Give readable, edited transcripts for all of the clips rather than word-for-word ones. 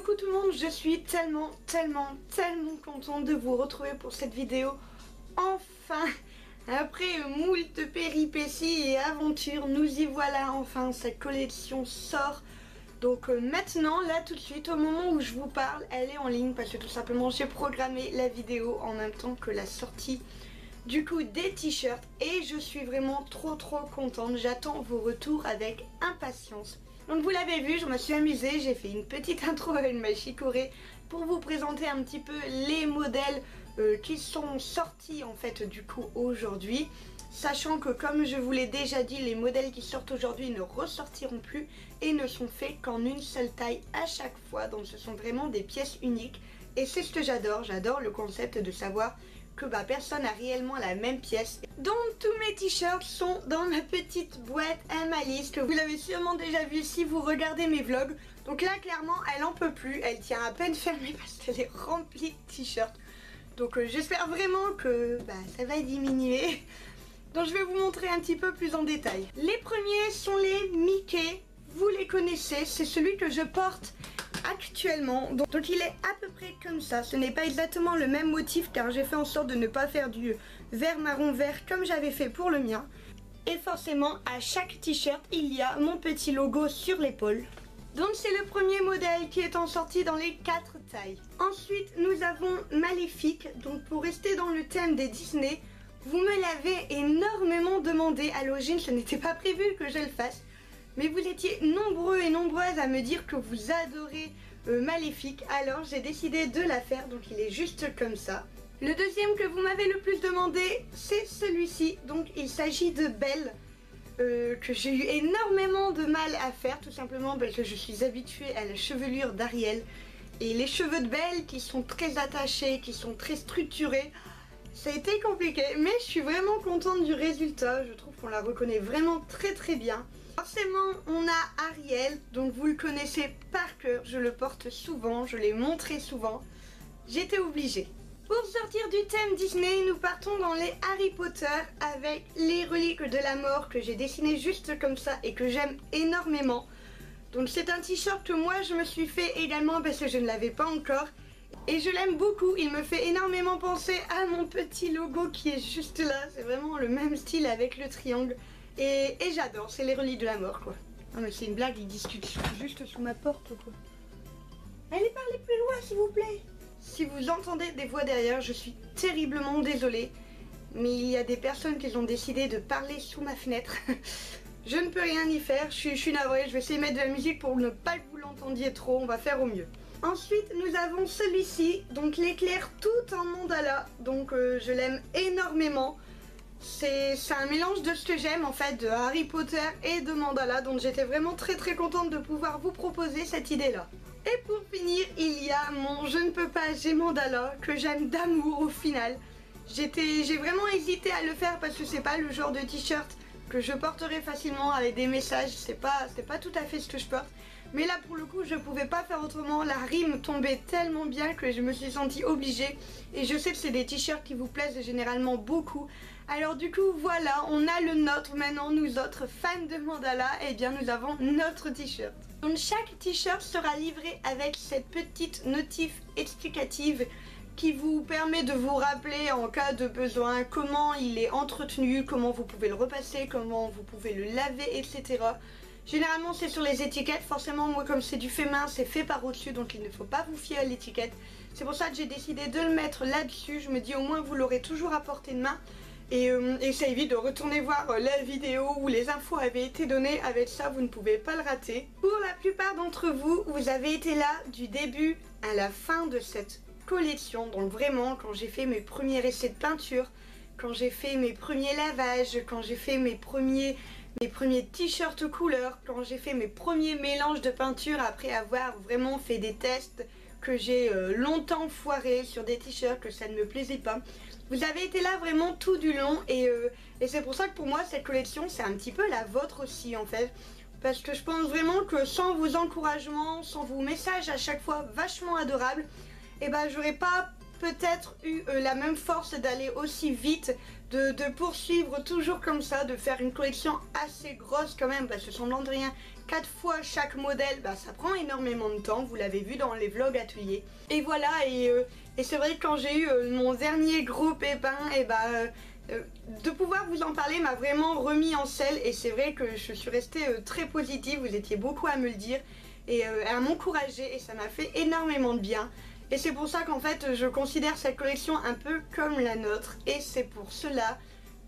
Coucou tout le monde, je suis tellement contente de vous retrouver pour cette vidéo. Enfin, après moult péripéties et aventures, nous y voilà enfin, cette collection sort. Donc maintenant, là tout de suite, au moment où je vous parle, elle est en ligne parce que tout simplement j'ai programmé la vidéo en même temps que la sortie du coup des t-shirts et je suis vraiment trop contente. J'attends vos retours avec impatience. Donc vous l'avez vu, je me suis amusée, j'ai fait une petite intro avec ma chicorée pour vous présenter un petit peu les modèles qui sont sortis en fait du coup aujourd'hui. Sachant que comme je vous l'ai déjà dit, les modèles qui sortent aujourd'hui ne ressortiront plus et ne sont faits qu'en une seule taille à chaque fois. Donc ce sont vraiment des pièces uniques et c'est ce que j'adore, j'adore le concept de savoir que personne n'a réellement la même pièce. Donc tous mes t-shirts sont dans ma petite boîte à malice que vous l'avez sûrement déjà vu si vous regardez mes vlogs. Donc là clairement elle en peut plus, elle tient à peine fermée parce qu'elle est remplie de t-shirts. Donc j'espère vraiment que ça va diminuer. Donc je vais vous montrer un petit peu plus en détail. Les premiers sont les Mickey, vous les connaissez, c'est celui que je porte actuellement. Donc il est à peu près comme ça. Ce n'est pas exactement le même motif car j'ai fait en sorte de ne pas faire du vert marron vert comme j'avais fait pour le mien. Et forcément à chaque t-shirt il y a mon petit logo sur l'épaule. Donc c'est le premier modèle qui est en sortie dans les 4 tailles. Ensuite nous avons Maléfique. Donc pour rester dans le thème des Disney, vous me l'avez énormément demandé. À l'origine ce n'était pas prévu que je le fasse, mais vous étiez nombreux et nombreuses à me dire que vous adorez Maléfique, alors j'ai décidé de la faire, donc il est juste comme ça. Le deuxième que vous m'avez le plus demandé, c'est celui-ci, donc il s'agit de Belle, que j'ai eu énormément de mal à faire, tout simplement parce que je suis habituée à la chevelure d'Ariel, et les cheveux de Belle qui sont très attachés, qui sont très structurés, ça a été compliqué, mais je suis vraiment contente du résultat, je trouve qu'on la reconnaît vraiment très bien. Forcément on a Ariel, donc vous le connaissez par cœur, je le porte souvent, je l'ai montré souvent, j'étais obligée. Pour sortir du thème Disney, nous partons dans les Harry Potter avec les reliques de la mort que j'ai dessiné juste comme ça et que j'aime énormément. Donc c'est un t-shirt que moi je me suis fait également parce que je ne l'avais pas encore. Et je l'aime beaucoup, il me fait énormément penser à mon petit logo qui est juste là, c'est vraiment le même style avec le triangle. Et j'adore, c'est les reliques de la mort quoi. Non mais c'est une blague, ils discutent juste sous ma porte quoi. Allez parler plus loin s'il vous plaît. Si vous entendez des voix derrière, je suis terriblement désolée. Mais il y a des personnes qui ont décidé de parler sous ma fenêtre. Je ne peux rien y faire, je suis navrée, je vais essayer de mettre de la musique pour ne pas que vous l'entendiez trop, on va faire au mieux. Ensuite nous avons celui-ci, donc l'éclair tout en mandala, donc je l'aime énormément. C'est un mélange de ce que j'aime en fait, de Harry Potter et de mandala, donc j'étais vraiment très contente de pouvoir vous proposer cette idée là. Et pour finir il y a mon Je ne peux pas, j'ai mandala, que j'aime d'amour au final. J'ai vraiment hésité à le faire parce que c'est pas le genre de t-shirt que je porterai facilement avec des messages, c'est pas tout à fait ce que je porte. Mais là pour le coup je pouvais pas faire autrement, la rime tombait tellement bien que je me suis sentie obligée. Et je sais que c'est des t-shirts qui vous plaisent généralement beaucoup. Alors du coup voilà, on a le nôtre maintenant, nous autres fans de mandala, et bien nous avons notre t-shirt. Donc chaque t-shirt sera livré avec cette petite notif explicative qui vous permet de vous rappeler en cas de besoin comment il est entretenu, comment vous pouvez le repasser, comment vous pouvez le laver, etc. Généralement c'est sur les étiquettes, forcément moi comme c'est du fait main, c'est fait par au-dessus, donc il ne faut pas vous fier à l'étiquette. C'est pour ça que j'ai décidé de le mettre là-dessus, je me dis au moins vous l'aurez toujours à portée de main. Et ça évite de retourner voir la vidéo où les infos avaient été données, avec ça vous ne pouvez pas le rater. Pour la plupart d'entre vous, vous avez été là du début à la fin de cette collection, donc vraiment quand j'ai fait mes premiers essais de peinture, quand j'ai fait mes premiers lavages, quand j'ai fait mes premiers t-shirts couleurs, quand j'ai fait mes premiers mélanges de peinture après avoir vraiment fait des tests que j'ai longtemps foiré sur des t-shirts que ça ne me plaisait pas. Vous avez été là vraiment tout du long et c'est pour ça que pour moi cette collection c'est un petit peu la vôtre aussi en fait. Parce que je pense vraiment que sans vos encouragements, sans vos messages à chaque fois vachement adorables, et j'aurais pas peut-être eu la même force d'aller aussi vite, de poursuivre toujours comme ça, de faire une collection assez grosse quand même, parce que semblant de rien, 4 fois chaque modèle, bah, ça prend énormément de temps, vous l'avez vu dans les vlogs ateliers. Et voilà, et c'est vrai que quand j'ai eu mon dernier gros pépin, et bah... de pouvoir vous en parler m'a vraiment remis en selle, et c'est vrai que je suis restée très positive, vous étiez beaucoup à me le dire et à m'encourager, et ça m'a fait énormément de bien. Et c'est pour ça qu'en fait je considère cette collection un peu comme la nôtre, et c'est pour cela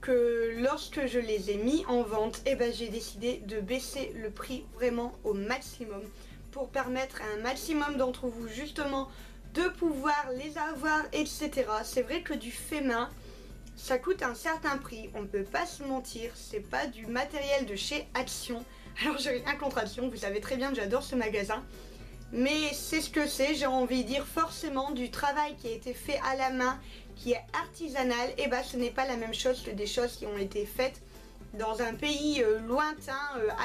que lorsque je les ai mis en vente, et ben j'ai décidé de baisser le prix vraiment au maximum pour permettre à un maximum d'entre vous justement de pouvoir les avoir, etc. C'est vrai que du fait main, ça coûte un certain prix, on ne peut pas se mentir, c'est pas du matériel de chez Action. Alors j'ai rien contre Action, vous savez très bien que j'adore ce magasin, mais c'est ce que c'est, j'ai envie de dire forcément du travail qui a été fait à la main, qui est artisanal, et bah ce n'est pas la même chose que des choses qui ont été faites dans un pays lointain,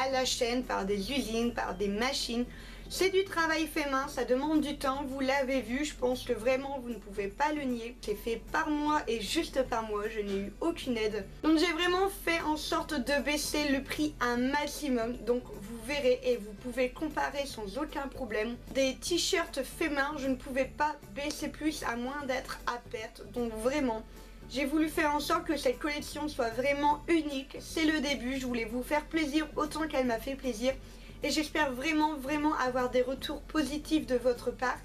à la chaîne, par des usines, par des machines. C'est du travail fait main, ça demande du temps, vous l'avez vu, je pense que vraiment vous ne pouvez pas le nier. C'est fait par moi et juste par moi, je n'ai eu aucune aide. Donc j'ai vraiment fait en sorte de baisser le prix un maximum, donc vous verrez et vous pouvez comparer sans aucun problème. Des t-shirts fait main, je ne pouvais pas baisser plus à moins d'être à perte, donc vraiment... J'ai voulu faire en sorte que cette collection soit vraiment unique, c'est le début, je voulais vous faire plaisir autant qu'elle m'a fait plaisir. Et j'espère vraiment avoir des retours positifs de votre part,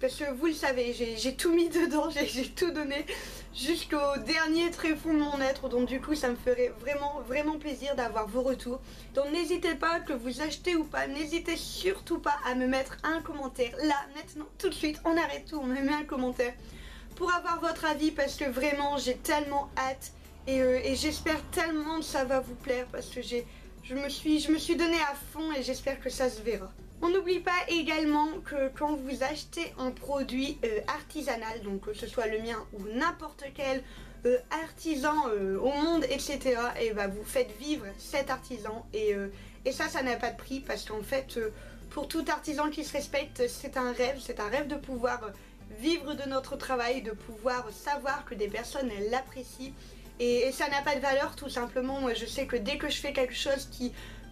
parce que vous le savez, j'ai tout mis dedans, j'ai tout donné jusqu'au dernier tréfonds de mon être, donc du coup ça me ferait vraiment plaisir d'avoir vos retours. Donc n'hésitez pas, que vous achetez ou pas, n'hésitez surtout pas à me mettre un commentaire, là, maintenant, tout de suite, on arrête tout, on me met un commentaire pour avoir votre avis, parce que vraiment j'ai tellement hâte et j'espère tellement que ça va vous plaire, parce que je me suis donné à fond et j'espère que ça se verra. On n'oublie pas également que quand vous achetez un produit artisanal, donc que ce soit le mien ou n'importe quel artisan au monde, etc., et bah vous faites vivre cet artisan, et ça n'a pas de prix, parce qu'en fait pour tout artisan qui se respecte, c'est un rêve de pouvoir vivre de notre travail, de pouvoir savoir que des personnes l'apprécient. Et ça n'a pas de valeur, tout simplement. Moi je sais que dès que je fais quelque chose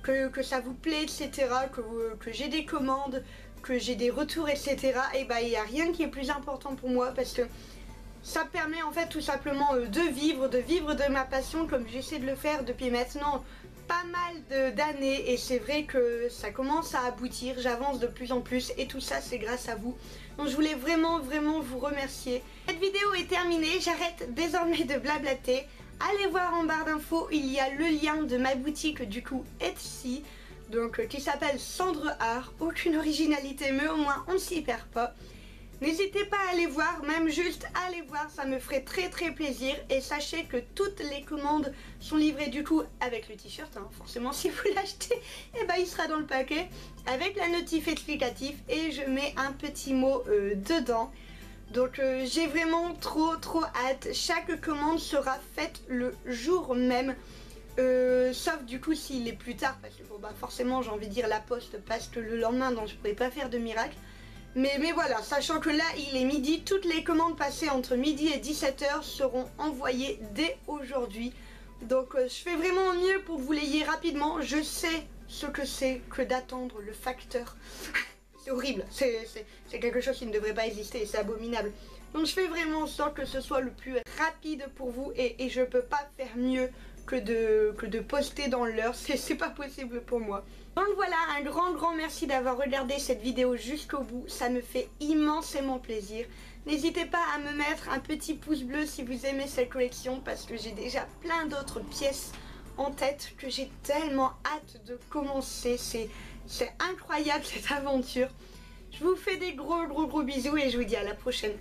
que ça vous plaît, etc., que j'ai des commandes, que j'ai des retours, etc., et bah il n'y a rien qui est plus important pour moi, parce que ça permet en fait tout simplement de vivre de ma passion, comme j'essaie de le faire depuis maintenant pas mal d'années, et c'est vrai que ça commence à aboutir, j'avance de plus en plus, et tout ça c'est grâce à vous. Donc je voulais vraiment vous remercier. Cette vidéo est terminée, j'arrête désormais de blablater. Allez voir en barre d'infos, il y a le lien de ma boutique du coup Etsy, donc qui s'appelle Cendre Art. Aucune originalité, mais au moins on ne s'y perd pas. N'hésitez pas à aller voir, même juste aller voir, ça me ferait très plaisir. Et sachez que toutes les commandes sont livrées du coup avec le t-shirt, hein. Forcément si vous l'achetez, et bah il sera dans le paquet avec la notif explicatif, et je mets un petit mot dedans. Donc j'ai vraiment trop hâte. Chaque commande sera faite le jour même, sauf du coup s'il est plus tard, parce que bon bah forcément j'ai envie de dire la poste passe que le lendemain, donc je pourrais pas faire de miracle. Mais voilà, sachant que là il est midi, toutes les commandes passées entre midi et 17h seront envoyées dès aujourd'hui. Donc je fais vraiment mieux pour que vous l'ayez rapidement. Je sais ce que c'est que d'attendre le facteur. C'est horrible, c'est quelque chose qui ne devrait pas exister et c'est abominable. Donc je fais vraiment en sorte que ce soit le plus rapide pour vous, et je peux pas faire mieux que de poster dans l'heure, c'est pas possible pour moi. Donc voilà, un grand merci d'avoir regardé cette vidéo jusqu'au bout, ça me fait immensément plaisir. N'hésitez pas à me mettre un petit pouce bleu si vous aimez cette collection, parce que j'ai déjà plein d'autres pièces en tête que j'ai tellement hâte de commencer. C'est incroyable cette aventure. Je vous fais des gros bisous et je vous dis à la prochaine.